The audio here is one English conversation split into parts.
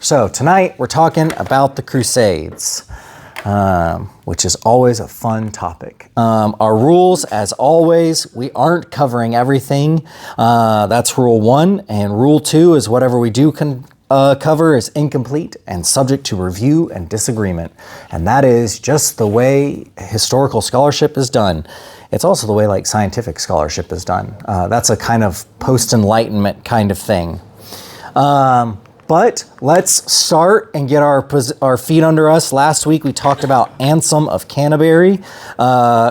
So tonight we're talking about the Crusades, which is always a fun topic. Our rules, as always, we aren't covering everything. That's rule 1, and rule 2 is whatever we do cover is incomplete and subject to review and disagreement. And that is just the way historical scholarship is done. It's also the way like scientific scholarship is done. That's a kind of post-enlightenment kind of thing. But let's start and get our feet under us. Last week we talked about Anselm of Canterbury.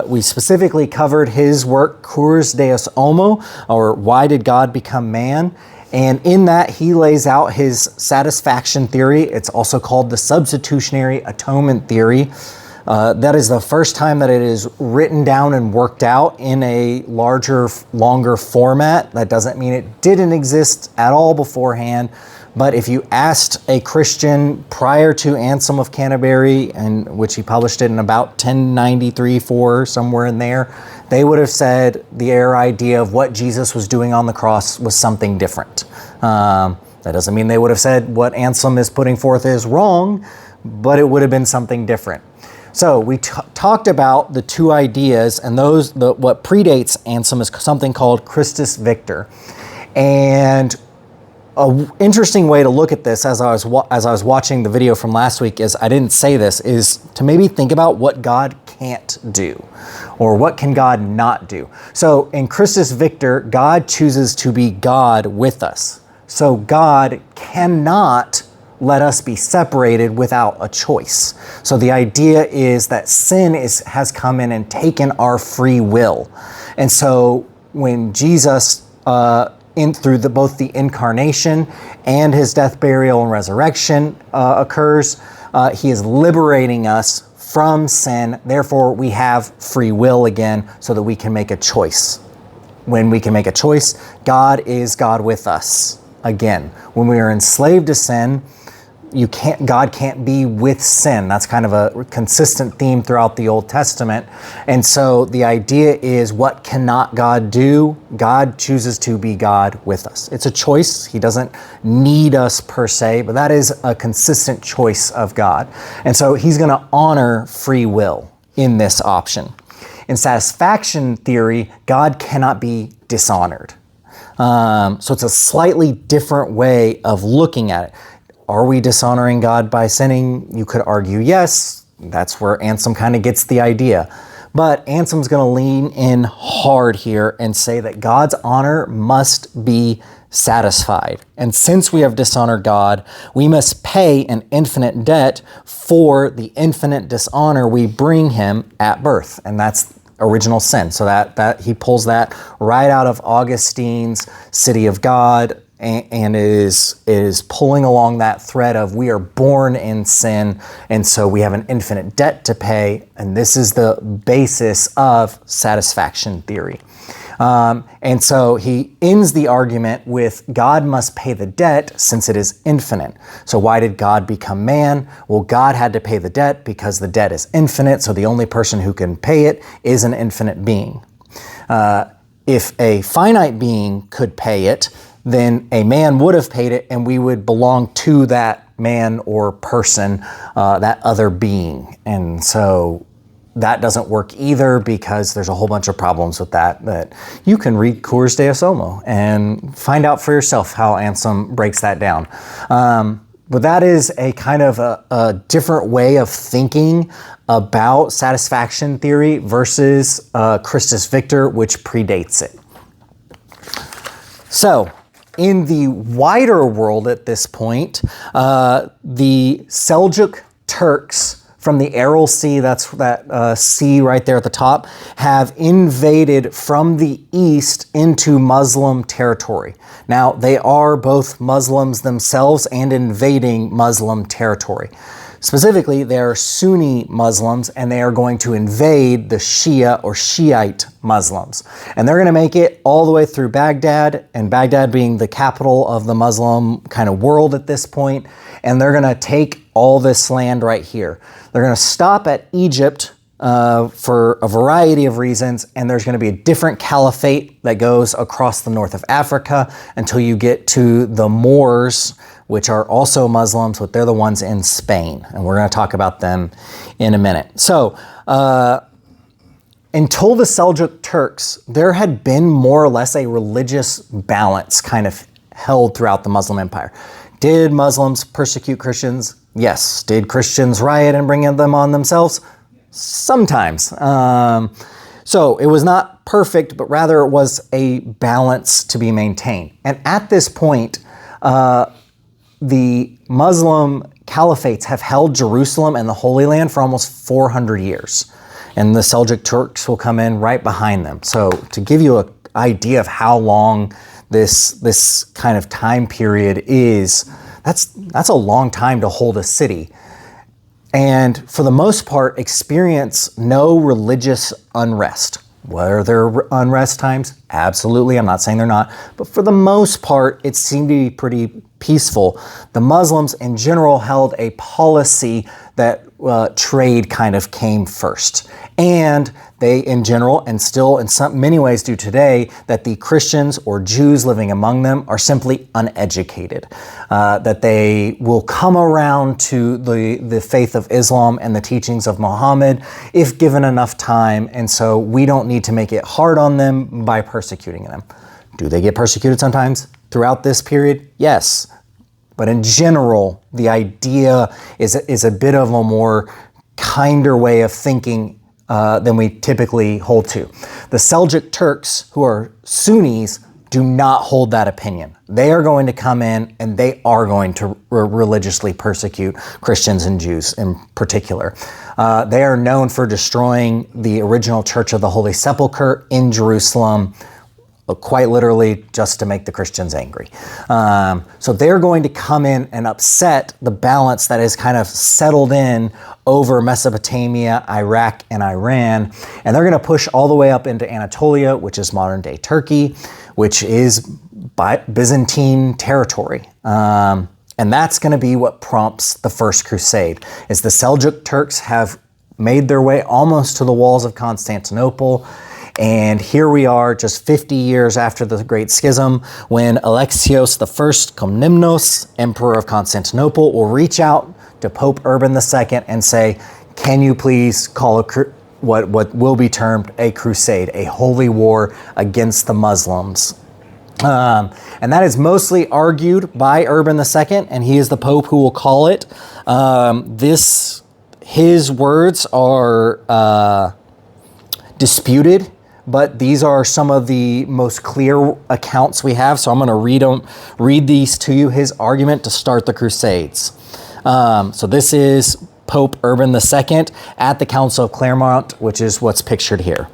We specifically covered his work, Curs Deus Homo, or Why Did God Become Man? And in that he lays out his satisfaction theory. It's also called the substitutionary atonement theory. That is the first time that it is written down and worked out in a larger, longer format. That doesn't mean it didn't exist at all beforehand. But if you asked a Christian prior to Anselm of Canterbury, and which he published it in about 1093-4, somewhere in there, they would have said their idea of what Jesus was doing on the cross was something different. That doesn't mean they would have said what Anselm is putting forth is wrong, but it would have been something different. So we talked about the two ideas, and what predates Anselm is something called Christus Victor. And an interesting way to look at this, as I was watching the video from last week, is I didn't say this, is to maybe think about what God can't do, or what can God not do. So in Christus Victor, God chooses to be God with us. So God cannot let us be separated without a choice. So the idea is that sin has come in and taken our free will. And so when Jesus, through both the incarnation and his death, burial, and resurrection occurs, he is liberating us from sin. Therefore, we have free will again so that we can make a choice. When we can make a choice, God is God with us again. When we are enslaved to sin, God can't be with sin. That's kind of a consistent theme throughout the Old Testament. And so the idea is, what cannot God do? God chooses to be God with us. It's a choice. He doesn't need us per se, but that is a consistent choice of God. And so he's going to honor free will in this option. In satisfaction theory, God cannot be dishonored. So it's a slightly different way of looking at it. Are we dishonoring God by sinning? You could argue yes. That's where Anselm kind of gets the idea. But Anselm's going to lean in hard here and say that God's honor must be satisfied. And since we have dishonored God, we must pay an infinite debt for the infinite dishonor we bring him at birth. And that's original sin. So that he pulls that right out of Augustine's City of God, and is pulling along that thread of we are born in sin, and so we have an infinite debt to pay, and this is the basis of satisfaction theory. And so he ends the argument with God must pay the debt since it is infinite. So why did God become man? Well, God had to pay the debt because the debt is infinite, so the only person who can pay it is an infinite being. If a finite being could pay it, then a man would have paid it, and we would belong to that man or person, that other being. And so that doesn't work either, because there's a whole bunch of problems with that you can read Curs Deus Homo and find out for yourself how Anselm breaks that down. But that is a kind of a different way of thinking about satisfaction theory versus Christus Victor, which predates it. So, in the wider world at this point, the Seljuk Turks from the Aral Sea, that's that sea right there at the top, have invaded from the east into Muslim territory. Now, they are both Muslims themselves and invading Muslim territory. Specifically, they are Sunni Muslims, and they are going to invade the Shia or Shiite Muslims. And they're going to make it all the way through Baghdad, and Baghdad being the capital of the Muslim kind of world at this point. And they're going to take all this land right here. They're going to stop at Egypt for a variety of reasons, and there's going to be a different caliphate that goes across the north of Africa until you get to the Moors, which are also Muslims, but they're the ones in Spain. And we're going to talk about them in a minute. So, until the Seljuk Turks, there had been more or less a religious balance kind of held throughout the Muslim Empire. Did Muslims persecute Christians? Yes. Did Christians riot and bring them on themselves? Sometimes. So it was not perfect, but rather it was a balance to be maintained. And at this point, the Muslim caliphates have held Jerusalem and the Holy Land for almost 400 years. And the Seljuk Turks will come in right behind them. So to give you an idea of how long this kind of time period is, that's a long time to hold a city. And for the most part, experience no religious unrest. Were there unrest times? Absolutely. I'm not saying they're not. But for the most part, it seemed to be pretty peaceful. The Muslims in general held a policy that trade kind of came first. And they in general, and still in many ways do today, that the Christians or Jews living among them are simply uneducated. That they will come around to the faith of Islam and the teachings of Muhammad if given enough time. And so we don't need to make it hard on them by persecuting them. Do they get persecuted sometimes throughout this period? Yes. But in general, the idea is a bit of a more kinder way of thinking than we typically hold to. The Seljuk Turks, who are Sunnis, do not hold that opinion. They are going to come in and they are going to religiously persecute Christians and Jews in particular. They are known for destroying the original Church of the Holy Sepulchre in Jerusalem, quite literally just to make the Christians angry. So they're going to come in and upset the balance that is kind of settled in over Mesopotamia, Iraq, and Iran. And they're going to push all the way up into Anatolia, which is modern day Turkey, which is Byzantine territory. And that's going to be what prompts the First Crusade, is the Seljuk Turks have made their way almost to the walls of Constantinople. And here we are just 50 years after the Great Schism, when Alexios I Komnenos, Emperor of Constantinople, will reach out to Pope Urban II and say, can you please call what will be termed a crusade, a holy war against the Muslims? And that is mostly argued by Urban II, and he is the Pope who will call it. His words are disputed, but these are some of the most clear accounts we have. So I'm going to read these to you, his argument to start the Crusades. So this is Pope Urban II at the Council of Clermont, which is what's pictured here.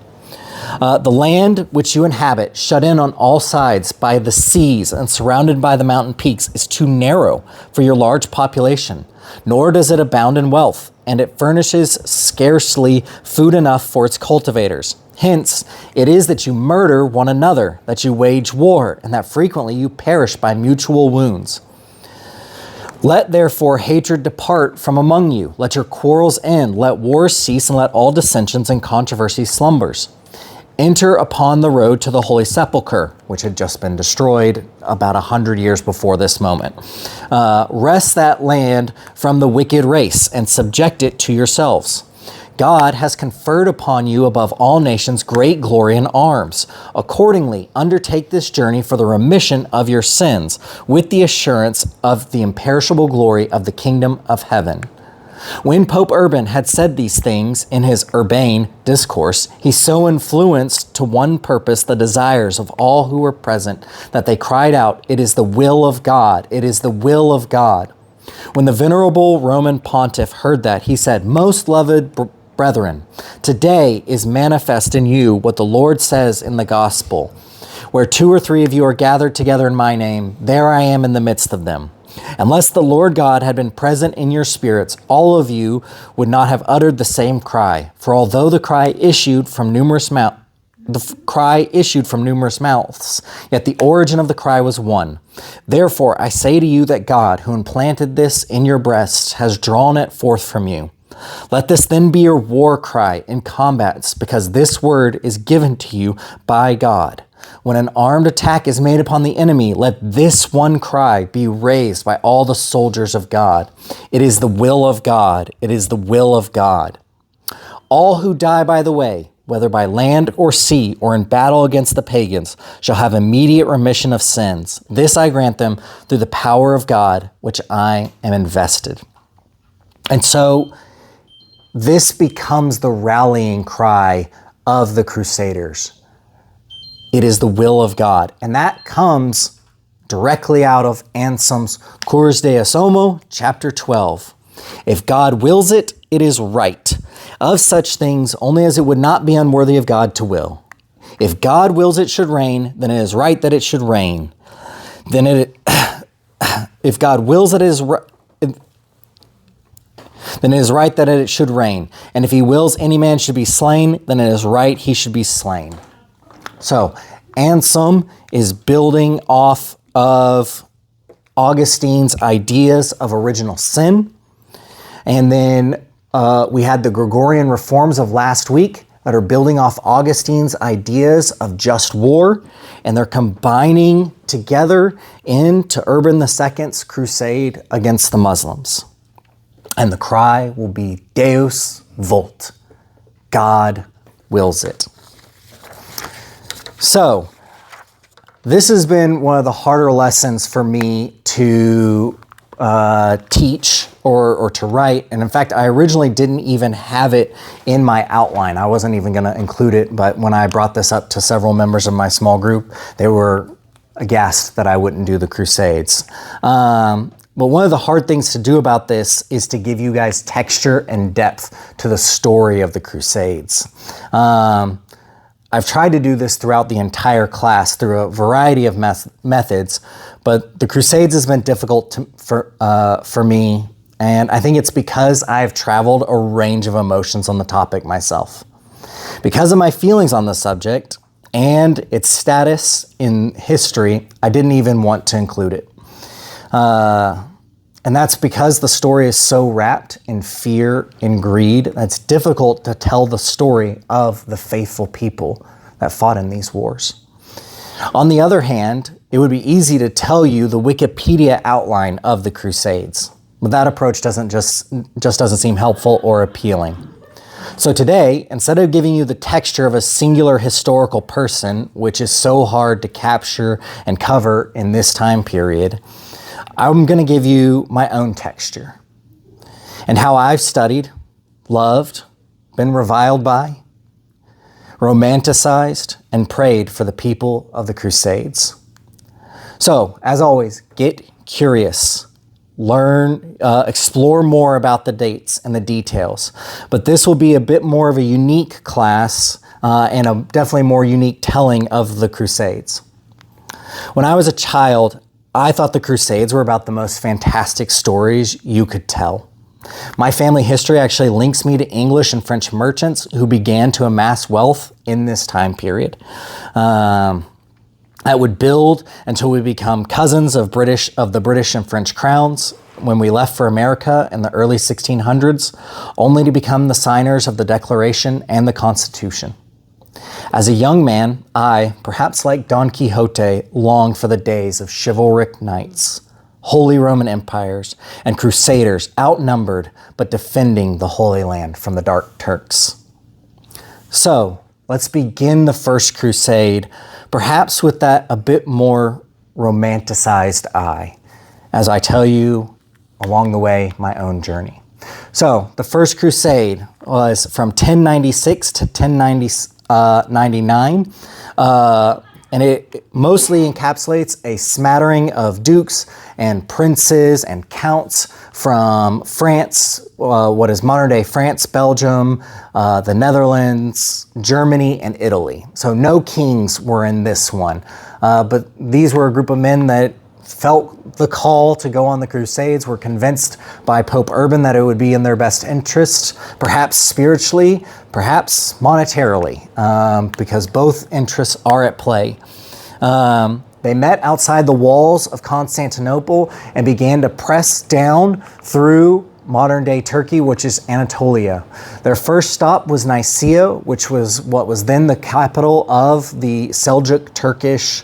The land which you inhabit, shut in on all sides by the seas and surrounded by the mountain peaks, is too narrow for your large population, nor does it abound in wealth, and it furnishes scarcely food enough for its cultivators. Hence, it is that you murder one another, that you wage war, and that frequently you perish by mutual wounds. Let therefore hatred depart from among you. Let your quarrels end. Let wars cease, and let all dissensions and controversies slumbers. Enter upon the road to the Holy Sepulchre, which had just been destroyed about 100 years before this moment. Wrest that land from the wicked race and subject it to yourselves. God has conferred upon you above all nations great glory and arms. Accordingly, undertake this journey for the remission of your sins, with the assurance of the imperishable glory of the kingdom of heaven. When Pope Urban had said these things in his urbane discourse, he so influenced to one purpose the desires of all who were present that they cried out, "It is the will of God! It is the will of God!" When the venerable Roman pontiff heard that, he said, "Most loved brethren, today is manifest in you what the Lord says in the gospel. Where 2 or 3 of you are gathered together in my name, there I am in the midst of them. Unless the Lord God had been present in your spirits, all of you would not have uttered the same cry. For although the cry issued from numerous mouths, yet the origin of the cry was one. Therefore I say to you that God, who implanted this in your breasts, has drawn it forth from you. Let this then be your war cry in combats, because this word is given to you by God. when an armed attack is made upon the enemy, let this one cry be raised by all the soldiers of God. It is the will of God. It is the will of God. All who die by the way, whether by land or sea or in battle against the pagans, shall have immediate remission of sins. This I grant them through the power of God, which I am invested. And so this becomes the rallying cry of the Crusaders. It is the will of God. And that comes directly out of Anselm's Curs Deus Homo, chapter 12. If God wills it, it is right. Of such things only as it would not be unworthy of God to will. If God wills it should rain, then it is right that it should rain. If God wills it is then it is right that it should rain. And if he wills any man should be slain, then it is right he should be slain. So Anselm is building off of Augustine's ideas of original sin. And then we had the Gregorian reforms of last week that are building off Augustine's ideas of just war, and they're combining together into Urban II's crusade against the Muslims. And the cry will be Deus Vult. God wills it. So, this has been one of the harder lessons for me to teach or to write. And in fact, I originally didn't even have it in my outline. I wasn't even going to include it, but when I brought this up to several members of my small group, they were aghast that I wouldn't do the Crusades. But one of the hard things to do about this is to give you guys texture and depth to the story of the Crusades. I've tried to do this throughout the entire class through a variety of methods, but the Crusades has been difficult for me, and I think it's because I've traveled a range of emotions on the topic myself. Because of my feelings on the subject and its status in history, I didn't even want to include it. And that's because the story is so wrapped in fear and greed that it's difficult to tell the story of the faithful people that fought in these wars. On the other hand, it would be easy to tell you the Wikipedia outline of the Crusades, but that approach doesn't seem helpful or appealing. So today, instead of giving you the texture of a singular historical person, which is so hard to capture and cover in this time period, I'm going to give you my own texture and how I've studied, loved, been reviled by, romanticized, and prayed for the people of the Crusades. So, as always, get curious, learn, explore more about the dates and the details. But this will be a bit more of a unique class and a definitely more unique telling of the Crusades. When I was a child, I thought the Crusades were about the most fantastic stories you could tell. My family history actually links me to English and French merchants who began to amass wealth in this time period. That would build until we become cousins of the British and French crowns when we left for America in the early 1600s, only to become the signers of the Declaration and the Constitution. As a young man, I, perhaps like Don Quixote, longed for the days of chivalric knights, Holy Roman empires, and crusaders outnumbered but defending the Holy Land from the Dark Turks. So, let's begin the First Crusade, perhaps with that a bit more romanticized eye, as I tell you along the way my own journey. So, the First Crusade was from 1096 to 1099, and it mostly encapsulates a smattering of dukes and princes and counts from France, what is modern-day France, Belgium, the Netherlands, Germany, and Italy. So no kings were in this one, but these were a group of men that felt the call to go on the Crusades, were convinced by Pope Urban that it would be in their best interest, perhaps spiritually, perhaps monetarily, because both interests are at play. They met outside the walls of Constantinople and began to press down through modern-day Turkey, which is Anatolia. Their first stop was Nicaea, which was what was then the capital of the Seljuk Turkish,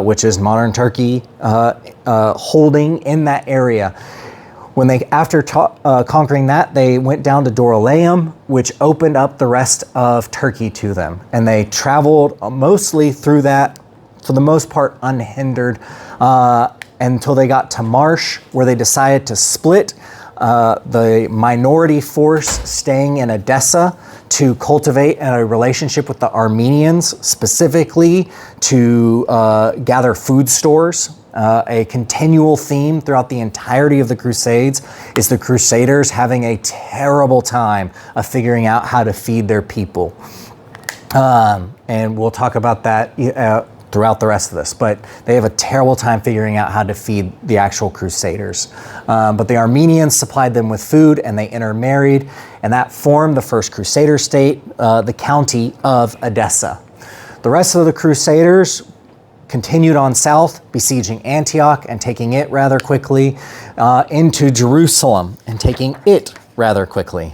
which is modern Turkey, holding in that area. When they, after conquering that, they went down to Dorylaeum, which opened up the rest of Turkey to them. And they traveled mostly through that, for the most part, unhindered, until they got to Marsh, where they decided to split. The minority force staying in Edessa to cultivate a relationship with the Armenians, specifically to gather food stores. A continual theme throughout the entirety of the Crusades is the Crusaders having a terrible time of figuring out how to feed their people. And we'll talk about that throughout the rest of this, but they have a terrible time figuring out how to feed the actual Crusaders. But the Armenians supplied them with food, and they intermarried, and that formed the first Crusader state, the county of Edessa. The rest of the Crusaders continued on south, besieging Antioch and taking it rather quickly, into Jerusalem and taking it rather quickly.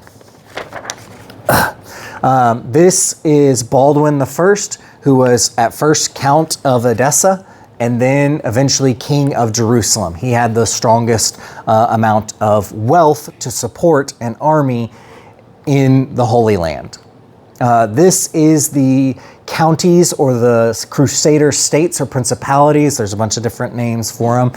This is Baldwin the First, who was at first Count of Edessa and then eventually King of Jerusalem. He had the strongest amount of wealth to support an army in the Holy Land. This is the counties or the Crusader states or principalities. There's a bunch of different names for them.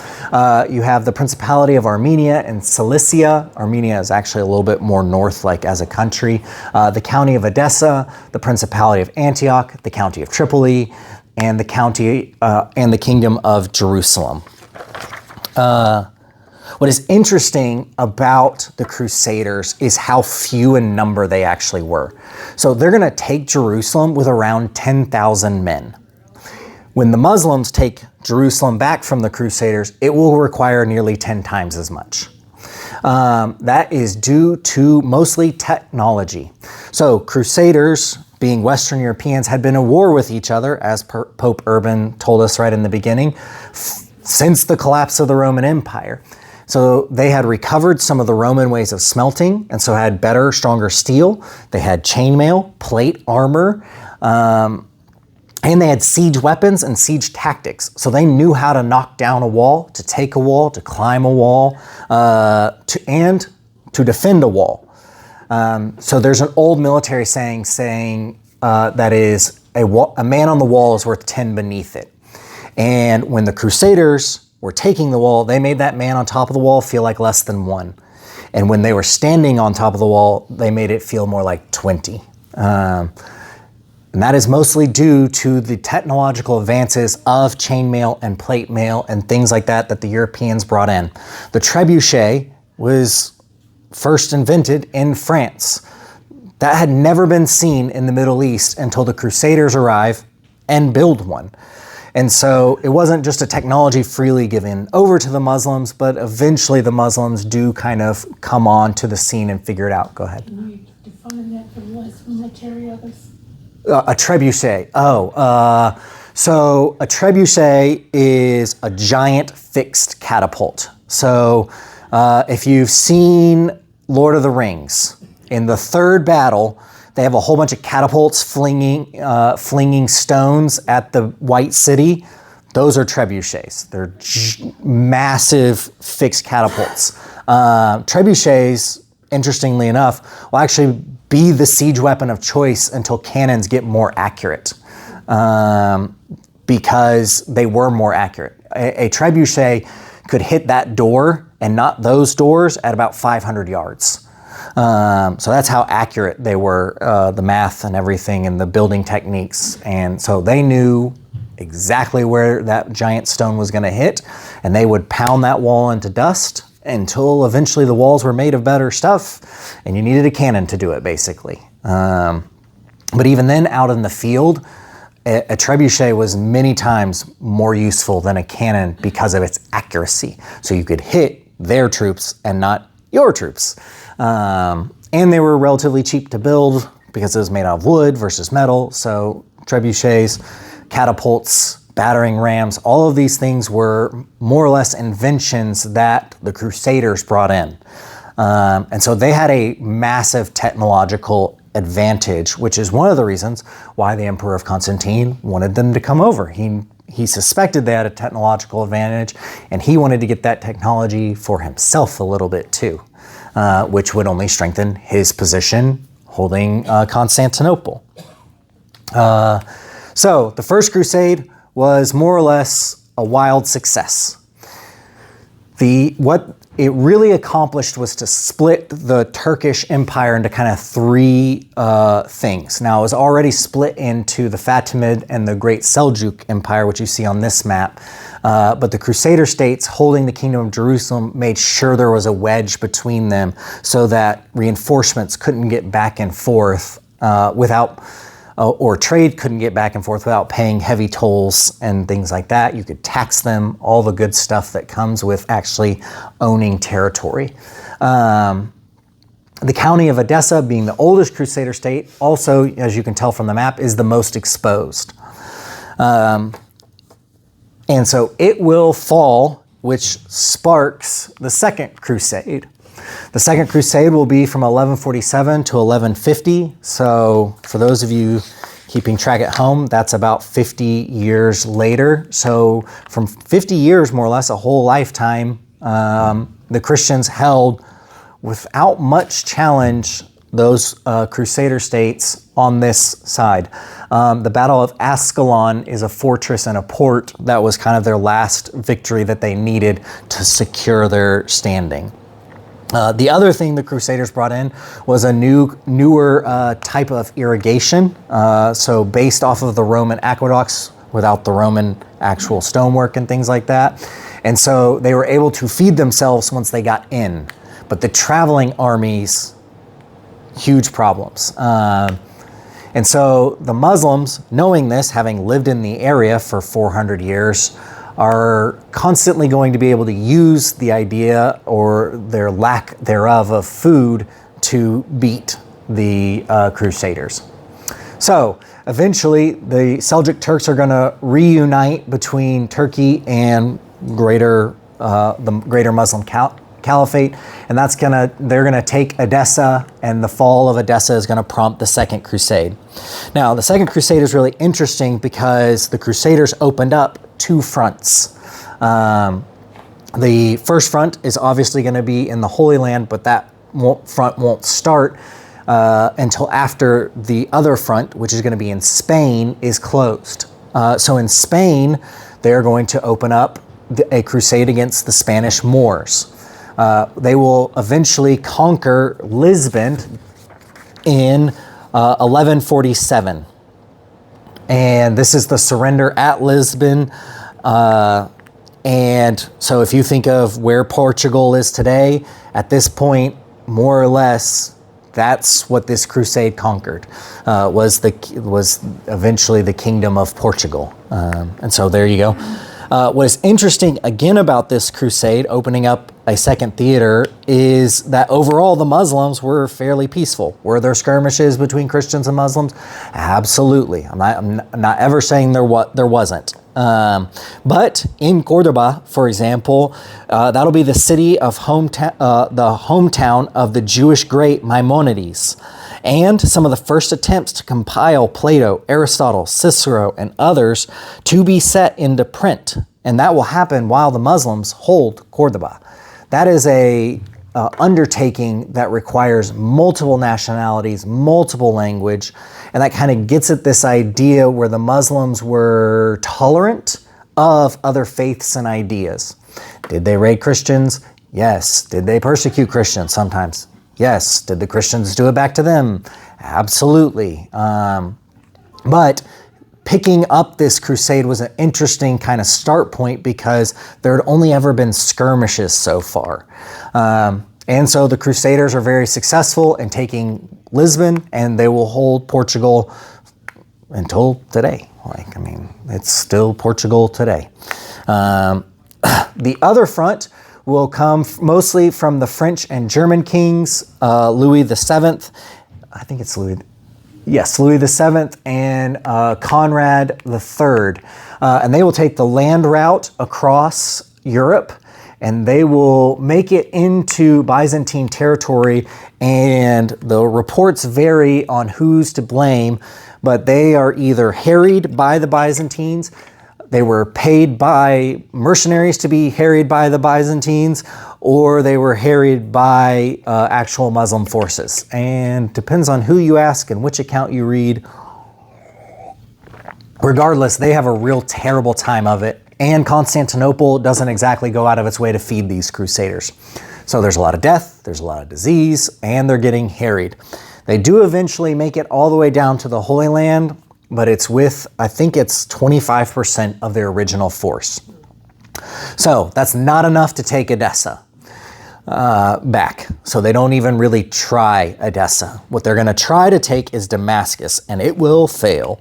You have the Principality of Armenia and Cilicia. Armenia is actually a little bit more north, like as a country. The County of Edessa, the Principality of Antioch, the County of Tripoli, and the County and the Kingdom of Jerusalem. What is interesting about the Crusaders is how few in number they actually were. So they're going to take Jerusalem with around 10,000 men. When the Muslims take Jerusalem back from the Crusaders, it will require nearly 10 times as much. That is due to mostly technology. So Crusaders, being Western Europeans, had been at war with each other, as Pope Urban told us right in the beginning, since the collapse of the Roman Empire. So they had recovered some of the Roman ways of smelting, and so had better, stronger steel. They had chainmail, plate armor, and they had siege weapons and siege tactics. So they knew how to knock down a wall, to take a wall, to climb a wall, and to defend a wall. So there's an old military saying that is, a man on the wall is worth 10 beneath it. And when the Crusaders were taking the wall, they made that man on top of the wall feel like less than 1. And when they were standing on top of the wall, they made it feel more like 20. And that is mostly due to the technological advances of chainmail and plate mail and things like that that the Europeans brought in. The trebuchet was first invented in France. That had never been seen in the Middle East until the Crusaders arrive and build one. And so it wasn't just a technology freely given over to the Muslims, but eventually the Muslims do kind of come on to the scene and figure it out. Go ahead. Can you define that for less military others? A trebuchet. So a trebuchet is a giant fixed catapult. So if you've seen Lord of the Rings, in the third battle, they have a whole bunch of catapults flinging stones at the White City. Those are trebuchets. They're massive fixed catapults. Trebuchets, interestingly enough, will actually be the siege weapon of choice until cannons get more accurate, because they were more accurate. A trebuchet could hit that door and not those doors at about 500 yards. So that's how accurate they were, the math and everything and the building techniques. And so they knew exactly where that giant stone was going to hit, and they would pound that wall into dust until eventually the walls were made of better stuff, and you needed a cannon to do it, basically. But even then, out in the field, a trebuchet was many times more useful than a cannon because of its accuracy. So you could hit their troops and not your troops. And they were relatively cheap to build because it was made out of wood versus metal. So trebuchets, catapults, battering rams, all of these things were more or less inventions that the Crusaders brought in. And so they had a massive technological advantage, which is one of the reasons why the Emperor of Constantine wanted them to come over. He suspected they had a technological advantage, and he wanted to get that technology for himself a little bit too, which would only strengthen his position holding Constantinople. So the First Crusade was more or less a wild success. What it really accomplished was to split the Turkish Empire into kind of three things. Now, it was already split into the Fatimid and the Great Seljuk Empire, which you see on this map. But the Crusader states holding the Kingdom of Jerusalem made sure there was a wedge between them so that reinforcements couldn't get back and forth or trade couldn't get back and forth without paying heavy tolls and things like that. You could tax them, all the good stuff that comes with actually owning territory. The county of Edessa, being the oldest Crusader state, also, as you can tell from the map, is the most exposed. And so it will fall, which sparks the Second Crusade. The Second Crusade will be from 1147 to 1150. So for those of you keeping track at home, that's about 50 years later. So from 50 years, more or less, a whole lifetime, the Christians held without much challenge those Crusader states on this side. The Battle of Ascalon is a fortress and a port that was kind of their last victory that they needed to secure their standing. The other thing the Crusaders brought in was a newer type of irrigation. So based off of the Roman aqueducts without the Roman actual stonework and things like that. And so they were able to feed themselves once they got in. But the traveling armies, huge problems. And so the Muslims, knowing this, having lived in the area for 400 years, are constantly going to be able to use the idea or their lack thereof of food to beat the Crusaders. So eventually the Seljuk Turks are going to reunite between Turkey and the greater Muslim Caliphate, and they're gonna take Edessa, and the fall of Edessa is gonna prompt the Second Crusade. Now, the Second Crusade is really interesting because the Crusaders opened up two fronts. The first front is obviously gonna be in the Holy Land, but that front won't start until after the other front, which is gonna be in Spain, is closed. So in Spain, they're going to open up a crusade against the Spanish Moors. They will eventually conquer Lisbon in 1147. And this is the surrender at Lisbon. And so if you think of where Portugal is today, at this point, more or less, that's what this crusade conquered, was eventually the Kingdom of Portugal. And so there you go. What is interesting again about this crusade opening up a second theater is that overall the Muslims were fairly peaceful. Were there skirmishes between Christians and Muslims? Absolutely. I'm not ever saying there wasn't. But in Cordoba, for example, that'll be the city of the hometown of the Jewish great Maimonides, and some of the first attempts to compile Plato, Aristotle, Cicero, and others to be set into print. And that will happen while the Muslims hold Cordoba. That is a undertaking that requires multiple nationalities, multiple language, and that kind of gets at this idea where the Muslims were tolerant of other faiths and ideas. Did they raid Christians? Yes. Did they persecute Christians? Sometimes. Yes. Did the Christians do it back to them? Absolutely. But picking up this crusade was an interesting kind of start point because there had only ever been skirmishes so far. And so the Crusaders are very successful in taking Lisbon, and they will hold Portugal until today. It's still Portugal today. The other front will come mostly from the French and German kings, Louis VII. I think it's Louis. Yes, Louis VII and Conrad III. And they will take the land route across Europe, and they will make it into Byzantine territory, and the reports vary on who's to blame, but they are either harried by the Byzantines, they were paid by mercenaries to be harried by the Byzantines, or they were harried by actual Muslim forces. And depends on who you ask and which account you read. Regardless, they have a real terrible time of it. And Constantinople doesn't exactly go out of its way to feed these crusaders. So there's a lot of death, there's a lot of disease, and they're getting harried. They do eventually make it all the way down to the Holy Land, but it's with, I think it's 25% of their original force. So that's not enough to take Edessa back. So they don't even really try Edessa. What they're going to try to take is Damascus, and it will fail,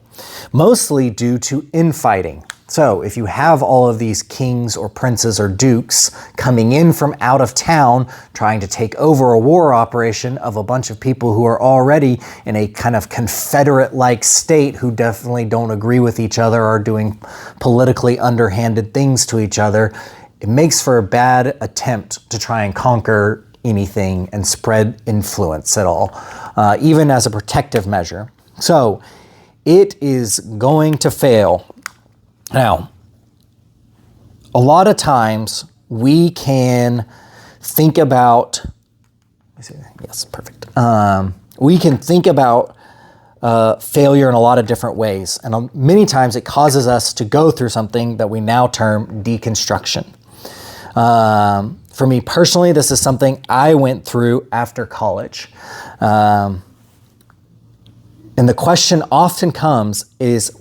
mostly due to infighting. So if you have all of these kings or princes or dukes coming in from out of town trying to take over a war operation of a bunch of people who are already in a kind of confederate-like state who definitely don't agree with each other or are doing politically underhanded things to each other, it makes for a bad attempt to try and conquer anything and spread influence at all, even as a protective measure. So it is going to fail. Now, a lot of times we can think about, yes, perfect. We can think about failure in a lot of different ways. And many times it causes us to go through something that we now term deconstruction. For me personally, this is something I went through after college. And the question often comes is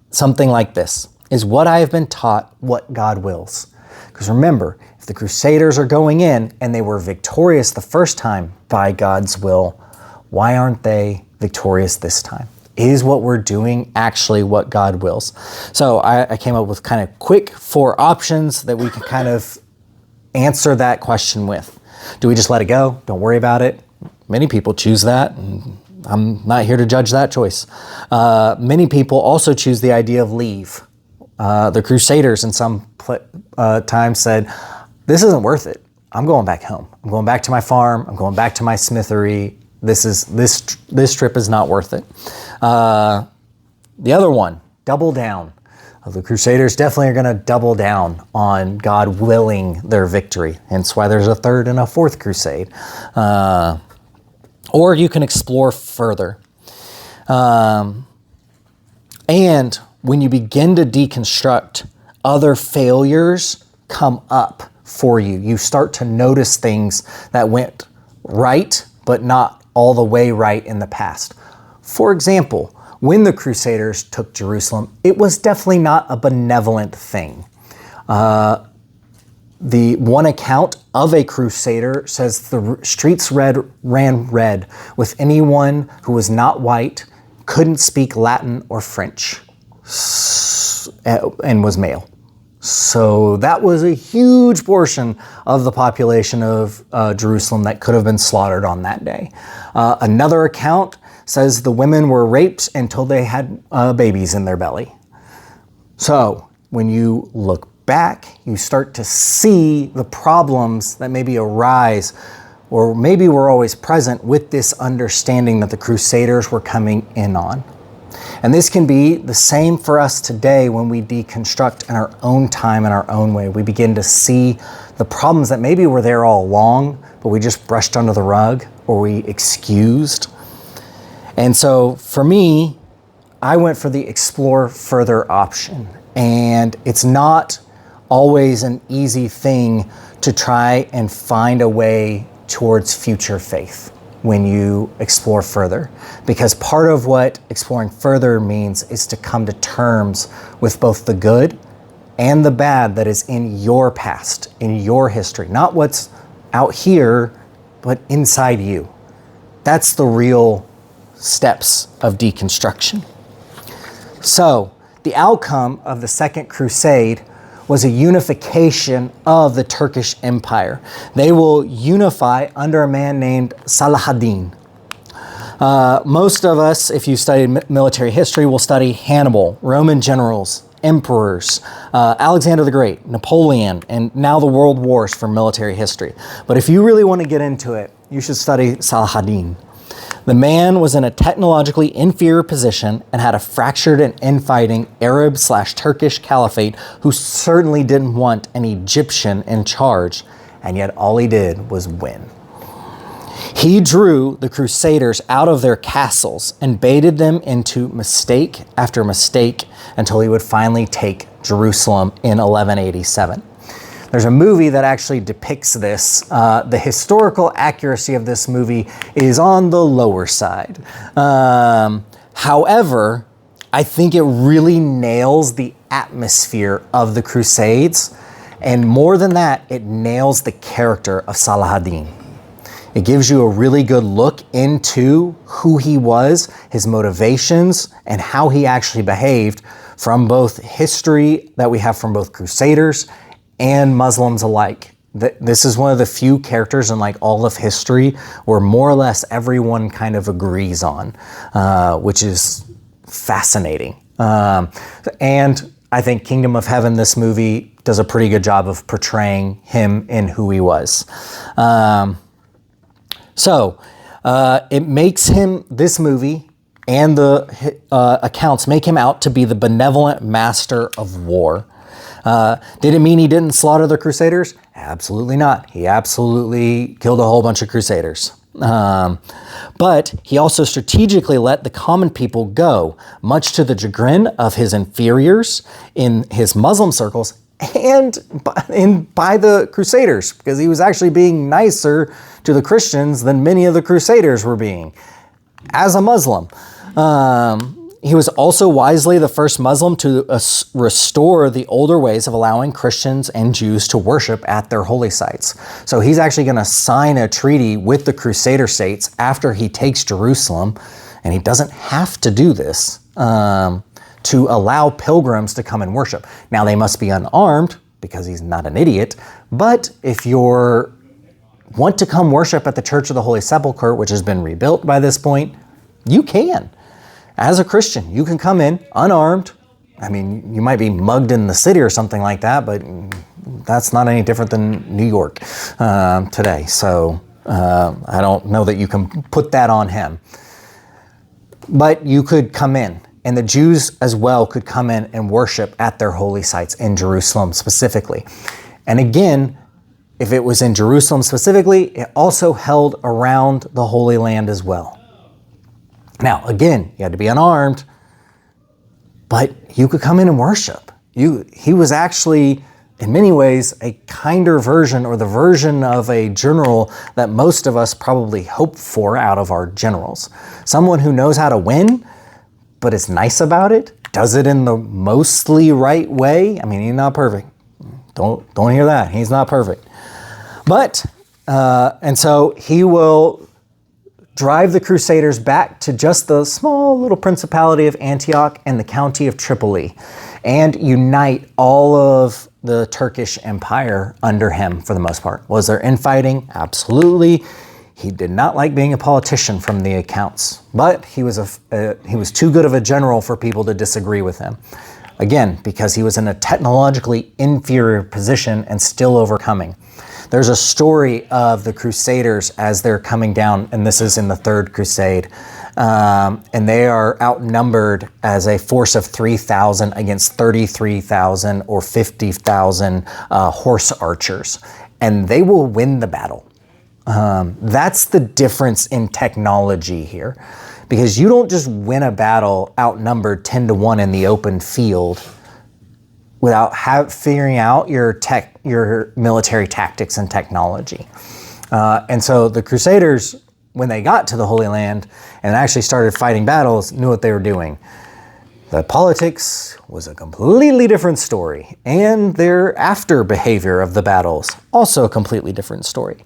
something like this. Is what I have been taught what God wills? Because remember, if the Crusaders are going in and they were victorious the first time by God's will, why aren't they victorious this time? Is what we're doing actually what God wills? So I came up with kind of quick 4 options that we can kind of answer that question with. Do we just let it go? Don't worry about it? Many people choose that, and I'm not here to judge that choice. Many people also choose the idea of leave. The Crusaders in some time said, this isn't worth it. I'm going back home. I'm going back to my farm. I'm going back to my smithery. This trip is not worth it. The other one, double down. The Crusaders definitely are going to double down on God willing their victory. Hence why there's a third and a fourth crusade. Or you can explore further. And when you begin to deconstruct, other failures come up for you. You start to notice things that went right, but not all the way right in the past. For example, when the Crusaders took Jerusalem, it was definitely not a benevolent thing. The one account of a Crusader says the streets ran red with anyone who was not white, couldn't speak Latin or French, and was male. So that was a huge portion of the population of Jerusalem that could have been slaughtered on that day. Another account says the women were raped until they had babies in their belly. So when you look back, you start to see the problems that maybe arise or maybe were always present with this understanding that the Crusaders were coming in on. And this can be the same for us today when we deconstruct in our own time, in our own way. We begin to see the problems that maybe were there all along, but we just brushed under the rug or we excused. And so for me, I went for the explore further option. And it's not always an easy thing to try and find a way towards future faith when you explore further. Because part of what exploring further means is to come to terms with both the good and the bad that is in your past, in your history. Not what's out here, but inside you. That's the real steps of deconstruction. So, the outcome of the Second Crusade was a unification of the Turkish Empire. They will unify under a man named Saladin. Most of us, if you studied military history, will study Hannibal, Roman generals, emperors, Alexander the Great, Napoleon, and now the world wars for military history. But if you really want to get into it, you should study Saladin. The man was in a technologically inferior position and had a fractured and infighting Arab/Turkish caliphate who certainly didn't want an Egyptian in charge, and yet all he did was win. He drew the Crusaders out of their castles and baited them into mistake after mistake until he would finally take Jerusalem in 1187. There's a movie that actually depicts this. The historical accuracy of this movie is on the lower side. However, I think it really nails the atmosphere of the Crusades. And more than that, it nails the character of Saladin. It gives you a really good look into who he was, his motivations, and how he actually behaved from both history that we have from both Crusaders and Muslims alike. This is one of the few characters in like all of history where more or less everyone kind of agrees on, which is fascinating. And I think Kingdom of Heaven, this movie, does a pretty good job of portraying him and who he was. So it makes him, this movie and the accounts make him out to be the benevolent master of war. Did it mean he didn't slaughter the Crusaders? Absolutely not. He absolutely killed a whole bunch of Crusaders. But he also strategically let the common people go, much to the chagrin of his inferiors in his Muslim circles and by the Crusaders, because he was actually being nicer to the Christians than many of the Crusaders were being as a Muslim. He was also wisely the first Muslim to restore the older ways of allowing Christians and Jews to worship at their holy sites. So he's actually going to sign a treaty with the Crusader states after he takes Jerusalem, and he doesn't have to do this to allow pilgrims to come and worship. Now they must be unarmed because he's not an idiot, but if you want to come worship at the Church of the Holy Sepulchre, which has been rebuilt by this point, you can. As a Christian, you can come in unarmed. I mean, you might be mugged in the city or something like that, but that's not any different than New York today. So I don't know that you can put that on him. But you could come in, and the Jews as well could come in and worship at their holy sites in Jerusalem specifically. And again, if it was in Jerusalem specifically, it also held around the Holy Land as well. Now, again, you had to be unarmed, but you could come in and worship. He was actually, in many ways, a kinder version, or the version of a general that most of us probably hope for out of our generals. Someone who knows how to win, but is nice about it, does it in the mostly right way. I mean, he's not perfect. Don't hear that. He's not perfect. But, and so he will drive the Crusaders back to just the small little principality of Antioch and the county of Tripoli, and unite all of the Turkish Empire under him for the most part. Was there infighting? Absolutely. He did not like being a politician from the accounts, but he was too good of a general for people to disagree with him. Again, because he was in a technologically inferior position and still overcoming. There's a story of the Crusaders as they're coming down, and this is in the Third Crusade, and they are outnumbered as a force of 3,000 against 33,000 or 50,000 horse archers, and they will win the battle. That's the difference in technology here, because you don't just win a battle outnumbered 10-1 in the open field without figuring out your military tactics and technology. And so the Crusaders, when they got to the Holy Land and actually started fighting battles, knew what they were doing. The politics was a completely different story, and their after behavior of the battles, also a completely different story.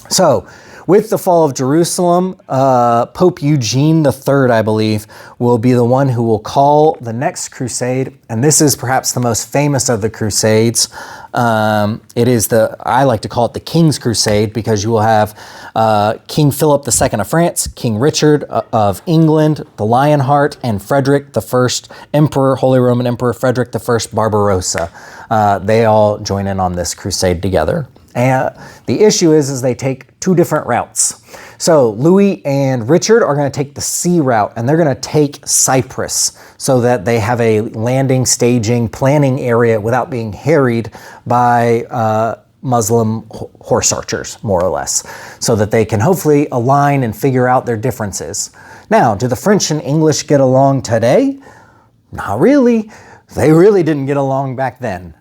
So with the fall of Jerusalem, Pope Eugene III, I believe, will be the one who will call the next crusade. And this is perhaps the most famous of the crusades. It is I like to call it the King's Crusade, because you will have King Philip II of France, King Richard of England, the Lionheart, and Frederick I, Emperor, Holy Roman Emperor Frederick I Barbarossa. They all join in on this crusade together. And the issue is they take two different routes. So Louis and Richard are going to take the sea route, and they're going to take Cyprus so that they have a landing, staging, planning area without being harried by Muslim horse archers, more or less, so that they can hopefully align and figure out their differences. Now, do the French and English get along today? Not really. They really didn't get along back then.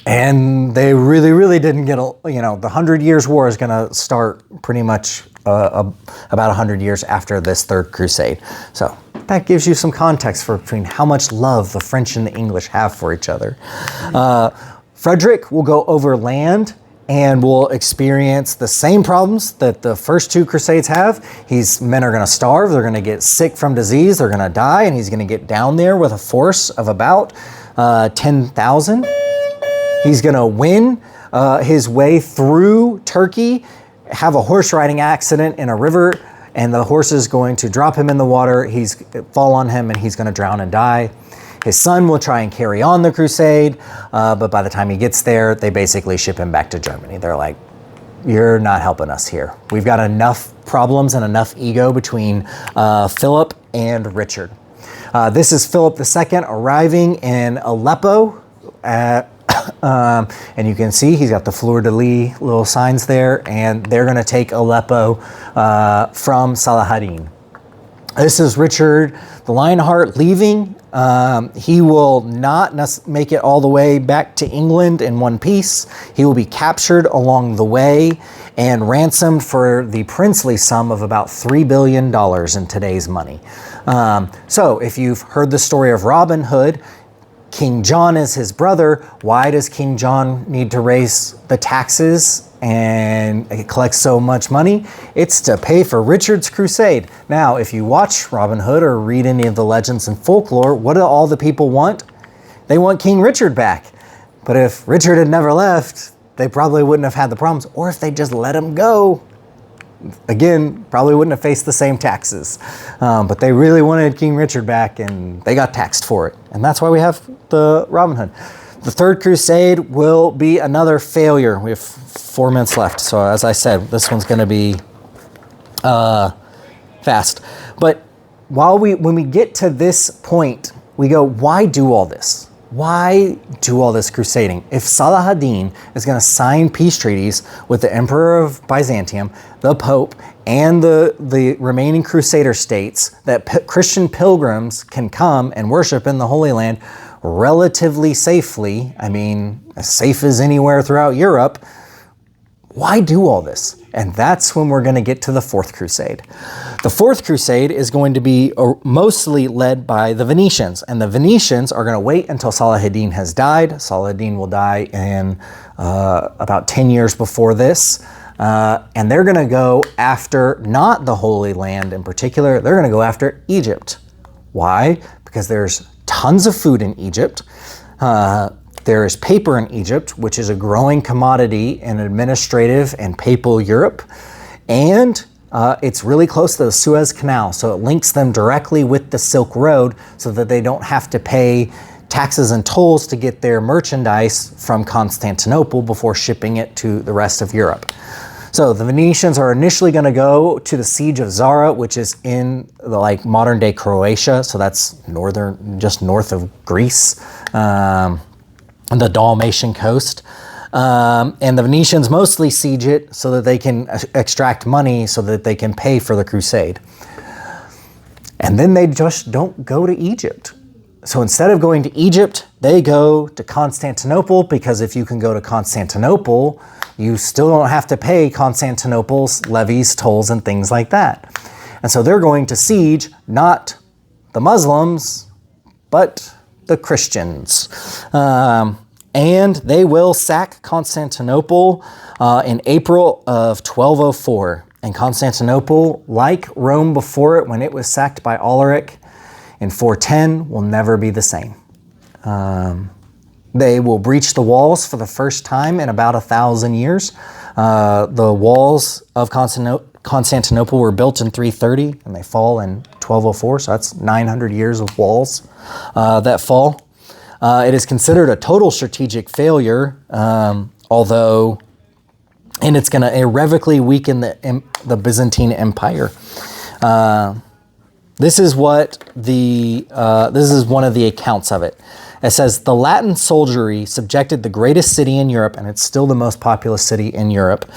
And they really didn't get, the 100 Years' War is going to start pretty much about 100 years after this Third Crusade. So that gives you some context between how much love the French and the English have for each other. Frederick will go over land and will experience the same problems that the first two crusades have. Men are going to starve, they're going to get sick from disease, they're going to die, and he's going to get down there with a force of about 10,000. He's going to win his way through Turkey, have a horse riding accident in a river, and the horse is going to drop him in the water. Fall on him, and he's going to drown and die. His son will try and carry on the crusade, but by the time he gets there, they basically ship him back to Germany. They're like, you're not helping us here. We've got enough problems and enough ego between Philip and Richard. This is Philip II arriving in Aleppo. And you can see he's got the fleur-de-lis little signs there, and they're going to take Aleppo from Saladin. This is Richard the Lionheart leaving. He will not make it all the way back to England in one piece. He will be captured along the way and ransomed for the princely sum of about $3 billion in today's money. So if you've heard the story of Robin Hood, King John is his brother. Why does King John need to raise the taxes and collect so much money? It's to pay for Richard's crusade. Now, if you watch Robin Hood or read any of the legends and folklore, what do all the people want? They want King Richard back. But if Richard had never left, they probably wouldn't have had the problems. Or if they just let him go, again, probably wouldn't have faced the same taxes. But they really wanted King Richard back, and they got taxed for it. And that's why we have the Robin Hood. The Third Crusade will be another failure. We have 4 minutes left. So as I said, this one's going to be fast. But when we get to this point, we go, why do all this? Why do all this crusading? If Saladin is going to sign peace treaties with the Emperor of Byzantium, the Pope, and the remaining Crusader states, that Christian pilgrims can come and worship in the Holy Land relatively safely, I mean, as safe as anywhere throughout Europe, why do all this? And that's when we're going to get to the Fourth Crusade. The Fourth Crusade is going to be mostly led by the Venetians, and the Venetians are going to wait until Saladin has died. Saladin will die in about 10 years before this, and they're going to go after not the Holy Land in particular, they're going to go after Egypt. Why? Because there's tons of food in Egypt. There is paper in Egypt, which is a growing commodity in administrative and papal Europe. And it's really close to the Suez Canal, so it links them directly with the Silk Road so that they don't have to pay taxes and tolls to get their merchandise from Constantinople before shipping it to the rest of Europe. So the Venetians are initially going to go to the siege of Zara, which is in the modern day Croatia. So that's just north of Greece. The Dalmatian coast. And the Venetians mostly siege it so that they can extract money so that they can pay for the crusade. And then they just don't go to Egypt. So instead of going to Egypt, they go to Constantinople, because if you can go to Constantinople, you still don't have to pay Constantinople's levies, tolls, and things like that. And so they're going to siege not the Muslims, but the Christians. And they will sack Constantinople in April of 1204. And Constantinople, like Rome before it when it was sacked by Alaric in 410, will never be the same. They will breach the walls for the first time in about 1,000 years. The walls of Constantinople were built in 330 and they fall in 1204, so that's 900 years of walls that fall. It is considered a total strategic failure, although, and it's going to irrevocably weaken the Byzantine Empire. This is what this is one of the accounts of it. It says, the Latin soldiery subjected the greatest city in Europe, and it's still the most populous city in Europe,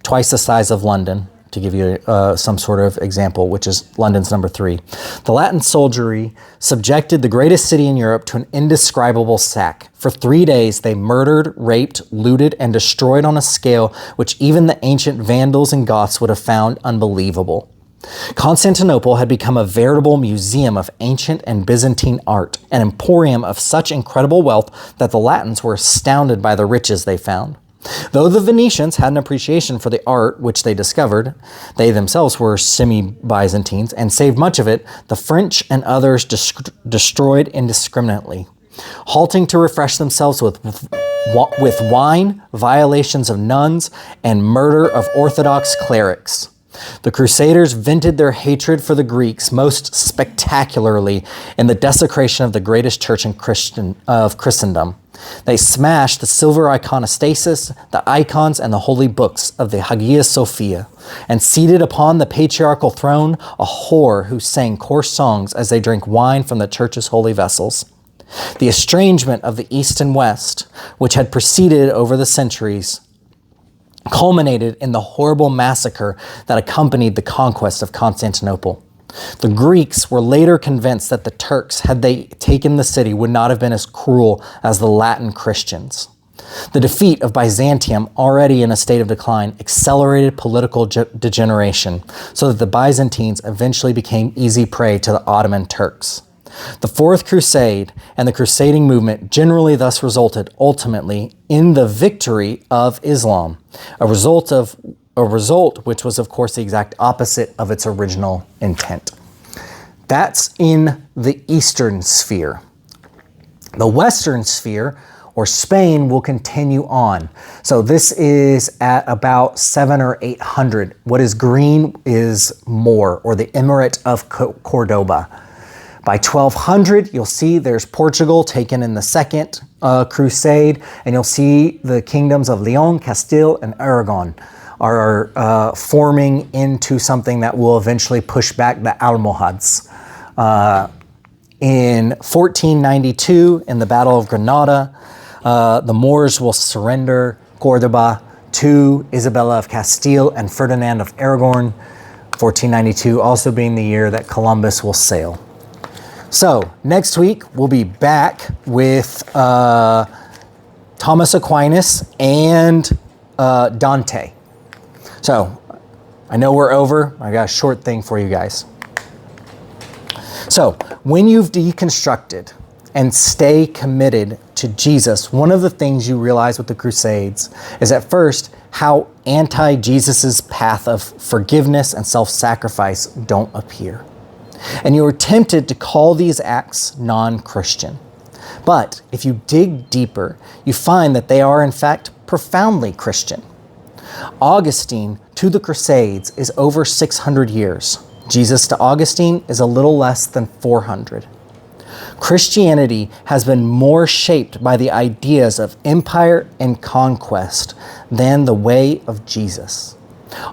twice the size of London, to give you some sort of example, which is London's number 3. The Latin soldiery subjected the greatest city in Europe to an indescribable sack. For 3 days, they murdered, raped, looted, and destroyed on a scale which even the ancient Vandals and Goths would have found unbelievable. Constantinople had become a veritable museum of ancient and Byzantine art, an emporium of such incredible wealth that the Latins were astounded by the riches they found. Though the Venetians had an appreciation for the art which they discovered, they themselves were semi-Byzantines and saved much of it, the French and others destroyed indiscriminately. Halting to refresh themselves with wine, violations of nuns, and murder of Orthodox clerics. The Crusaders vented their hatred for the Greeks most spectacularly in the desecration of the greatest church of Christendom. They smashed the silver iconostasis, the icons, and the holy books of the Hagia Sophia, and seated upon the patriarchal throne a whore who sang coarse songs as they drank wine from the church's holy vessels. The estrangement of the East and West, which had proceeded over the centuries, culminated in the horrible massacre that accompanied the conquest of Constantinople. The Greeks were later convinced that the Turks, had they taken the city, would not have been as cruel as the Latin Christians. The defeat of Byzantium, already in a state of decline, accelerated political degeneration, so that the Byzantines eventually became easy prey to the Ottoman Turks. The Fourth Crusade and the crusading movement generally thus resulted ultimately in the victory of Islam, a result which was of course the exact opposite of its original intent. That's in the Eastern sphere. The Western sphere, or Spain, will continue on. So this is at about 700 or 800. What is green is Moor, or the Emirate of Cordoba. By 1200, you'll see there's Portugal taken in the Second Crusade, and you'll see the kingdoms of Leon, Castile, and Aragon are forming into something that will eventually push back the Almohads. In 1492, in the Battle of Granada, the Moors will surrender Cordoba to Isabella of Castile and Ferdinand of Aragon, 1492 also being the year that Columbus will sail. So next week, we'll be back with Thomas Aquinas and Dante. So I know we're over. I got a short thing for you guys. So when you've deconstructed and stay committed to Jesus, one of the things you realize with the Crusades is at first how anti-Jesus's path of forgiveness and self-sacrifice don't appear. And you are tempted to call these acts non-Christian. But if you dig deeper, you find that they are in fact profoundly Christian. Augustine to the Crusades is over 600 years. Jesus to Augustine is a little less than 400. Christianity has been more shaped by the ideas of empire and conquest than the way of Jesus.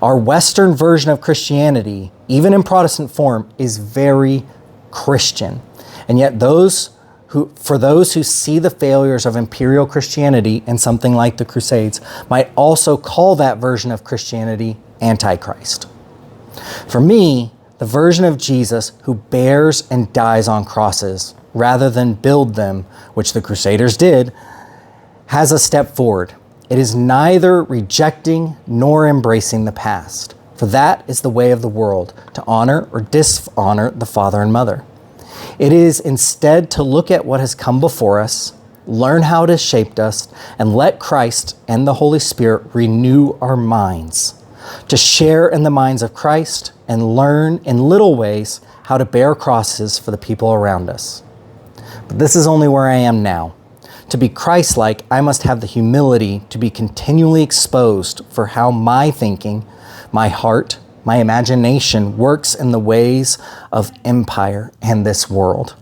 Our Western version of Christianity, even in Protestant form, is very Christian. And yet for those who see the failures of imperial Christianity in something like the Crusades, might also call that version of Christianity Antichrist. For me, the version of Jesus who bears and dies on crosses rather than build them, which the Crusaders did, has a step forward. It is neither rejecting nor embracing the past, for that is the way of the world, to honor or dishonor the father and mother. It is instead to look at what has come before us learn how it has shaped us, and let Christ and the Holy Spirit renew our minds to share in the minds of Christ and learn in little ways how to bear crosses for the people around us. But this is only where I am now. To be Christ-like, I must have the humility to be continually exposed for how my thinking, my heart, my imagination works in the ways of empire and this world.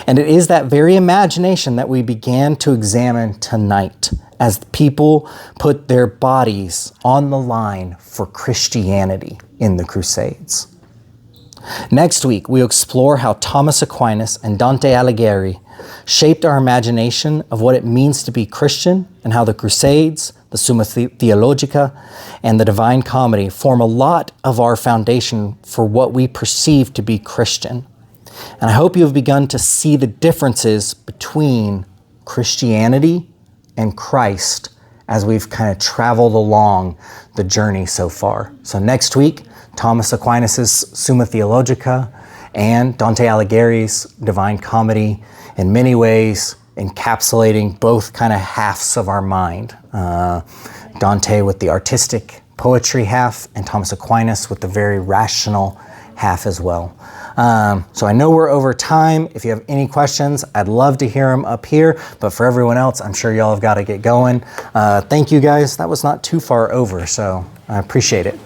And it is that very imagination that we began to examine tonight as people put their bodies on the line for Christianity in the Crusades. Next week, we'll explore how Thomas Aquinas and Dante Alighieri shaped our imagination of what it means to be Christian, and how the Crusades, the Summa Theologica, and the Divine Comedy form a lot of our foundation for what we perceive to be Christian. And I hope you have begun to see the differences between Christianity and Christ as we've kind of traveled along the journey so far. So next week, Thomas Aquinas' Summa Theologica and Dante Alighieri's Divine Comedy, in many ways encapsulating both kind of halves of our mind. Dante with the artistic poetry half, and Thomas Aquinas with the very rational half as well. So I know we're over time. If you have any questions, I'd love to hear them up here. But for everyone else, I'm sure y'all have got to get going. Thank you guys. That was not too far over, so I appreciate it.